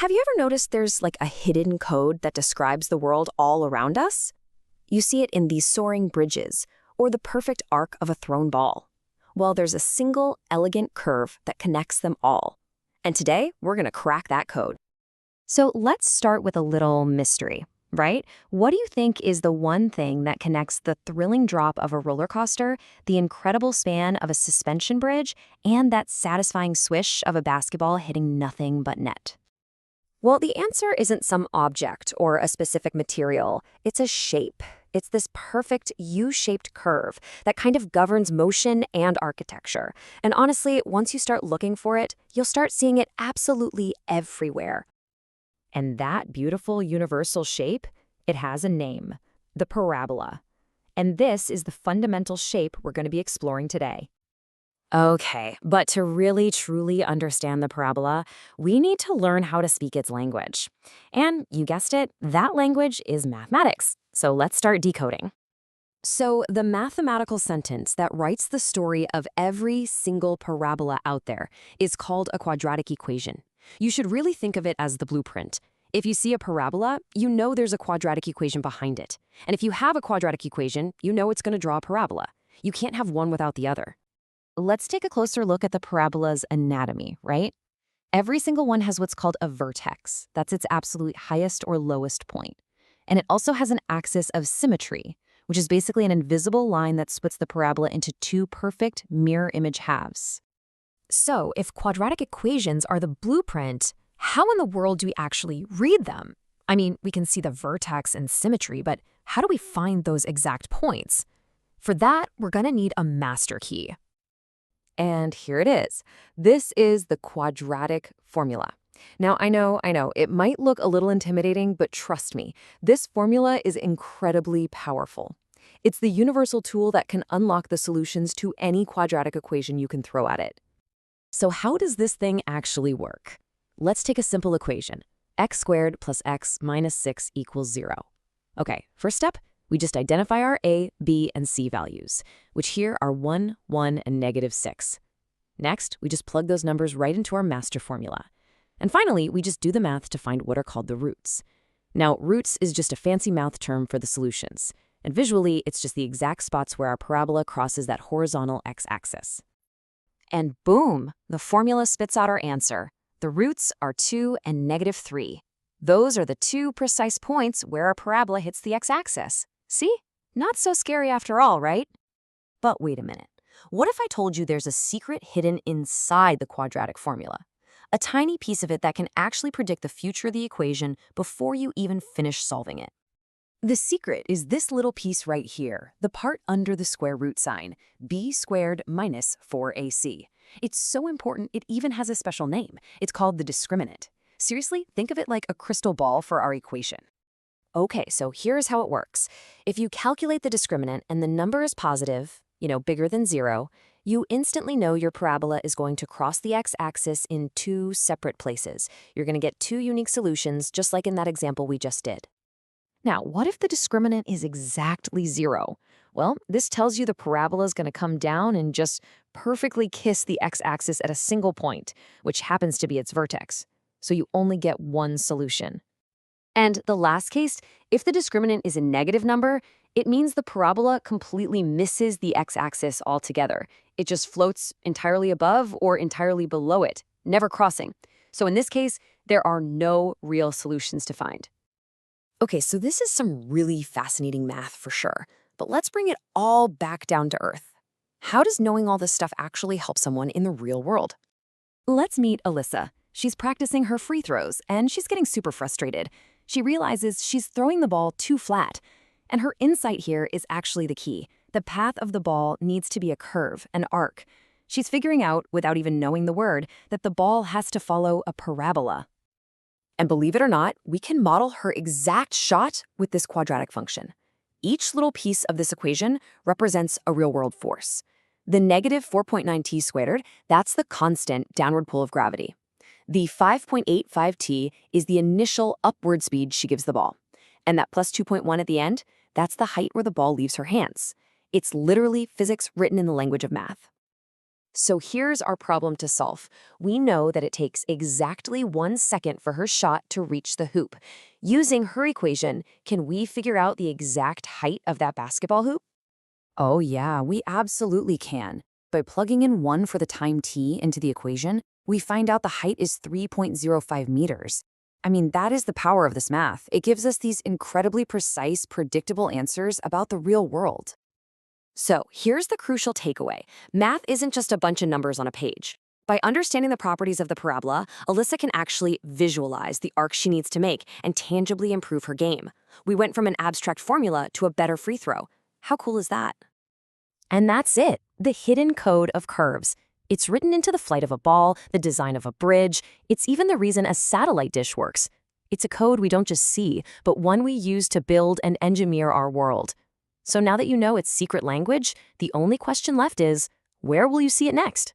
Have you ever noticed there's like a hidden code that describes the world all around us? You see it in these soaring bridges or the perfect arc of a thrown ball. Well, there's a single, elegant curve that connects them all. And today, we're going to crack that code. So let's start with a little mystery, right? What do you think is the one thing that connects the thrilling drop of a roller coaster, the incredible span of a suspension bridge, and that satisfying swish of a basketball hitting nothing but net? Well, the answer isn't some object or a specific material. It's a shape. It's this perfect U-shaped curve that kind of governs motion and architecture. And honestly, once you start looking for it, you'll start seeing it absolutely everywhere. And that beautiful universal shape, it has a name, the parabola. And this is the fundamental shape we're going to be exploring today. Okay, but to really truly understand the parabola, we need to learn how to speak its language. And you guessed it, that language is mathematics. So let's start decoding. So the mathematical sentence that writes the story of every single parabola out there is called a quadratic equation. You should really think of it as the blueprint. If you see a parabola, you know there's a quadratic equation behind it. And if you have a quadratic equation, you know it's going to draw a parabola. You can't have one without the other. Let's take a closer look at the parabola's anatomy, right? Every single one has what's called a vertex. That's its absolute highest or lowest point. And it also has an axis of symmetry, which is basically an invisible line that splits the parabola into two perfect mirror image halves. So, if quadratic equations are the blueprint, how in the world do we actually read them? I mean, we can see the vertex and symmetry, but how do we find those exact points? For that, we're going to need a master key. And here it is. This is the quadratic formula. Now, I know, it might look a little intimidating, but trust me, this formula is incredibly powerful. It's the universal tool that can unlock the solutions to any quadratic equation you can throw at it. So how does this thing actually work? Let's take a simple equation. X squared plus x minus 6 equals 0. Okay, first step, we just identify our a, b, and c values, which here are 1, 1, and negative 6. Next, we just plug those numbers right into our master formula. And finally, we just do the math to find what are called the roots. Now, roots is just a fancy math term for the solutions. And visually, it's just the exact spots where our parabola crosses that horizontal x-axis. And boom, the formula spits out our answer. The roots are 2 and negative 3. Those are the two precise points where our parabola hits the x-axis. See? Not so scary after all, right? But wait a minute. What if I told you there's a secret hidden inside the quadratic formula? A tiny piece of it that can actually predict the future of the equation before you even finish solving it. The secret is this little piece right here, the part under the square root sign, b squared minus 4ac. It's so important it even has a special name. It's called the discriminant. Seriously, think of it like a crystal ball for our equation. Okay, so here's how it works. If you calculate the discriminant and the number is positive, bigger than 0, you instantly know your parabola is going to cross the x-axis in two separate places. You're going to get two unique solutions, just like in that example we just did. Now, what if the discriminant is exactly 0? Well, this tells you the parabola is going to come down and just perfectly kiss the x-axis at a single point, which happens to be its vertex. So you only get one solution. And the last case, if the discriminant is a negative number, it means the parabola completely misses the x-axis altogether. It just floats entirely above or entirely below it, never crossing. So in this case, there are no real solutions to find. Okay, so this is some really fascinating math for sure, but let's bring it all back down to earth. How does knowing all this stuff actually help someone in the real world? Let's meet Alyssa. She's practicing her free throws, and she's getting super frustrated. She realizes she's throwing the ball too flat. And her insight here is actually the key. The path of the ball needs to be a curve, an arc. She's figuring out, without even knowing the word, that the ball has to follow a parabola. And believe it or not, we can model her exact shot with this quadratic function. Each little piece of this equation represents a real-world force. The negative 4.9t squared, that's the constant downward pull of gravity. The 5.85t is the initial upward speed she gives the ball. And that plus 2.1 at the end, that's the height where the ball leaves her hands. It's literally physics written in the language of math. So here's our problem to solve. We know that it takes exactly 1 second for her shot to reach the hoop. Using her equation, can we figure out the exact height of that basketball hoop? Oh, yeah, we absolutely can. By plugging in 1 for the time t into the equation, we find out the height is 3.05 meters. I mean, that is the power of this math. It gives us these incredibly precise, predictable answers about the real world. So here's the crucial takeaway. Math isn't just a bunch of numbers on a page. By understanding the properties of the parabola, Alyssa can actually visualize the arc she needs to make and tangibly improve her game. We went from an abstract formula to a better free throw. How cool is that? And that's it, the hidden code of curves. It's written into the flight of a ball, the design of a bridge. It's even the reason a satellite dish works. It's a code we don't just see, but one we use to build and engineer our world. So now that you know its secret language, the only question left is, where will you see it next?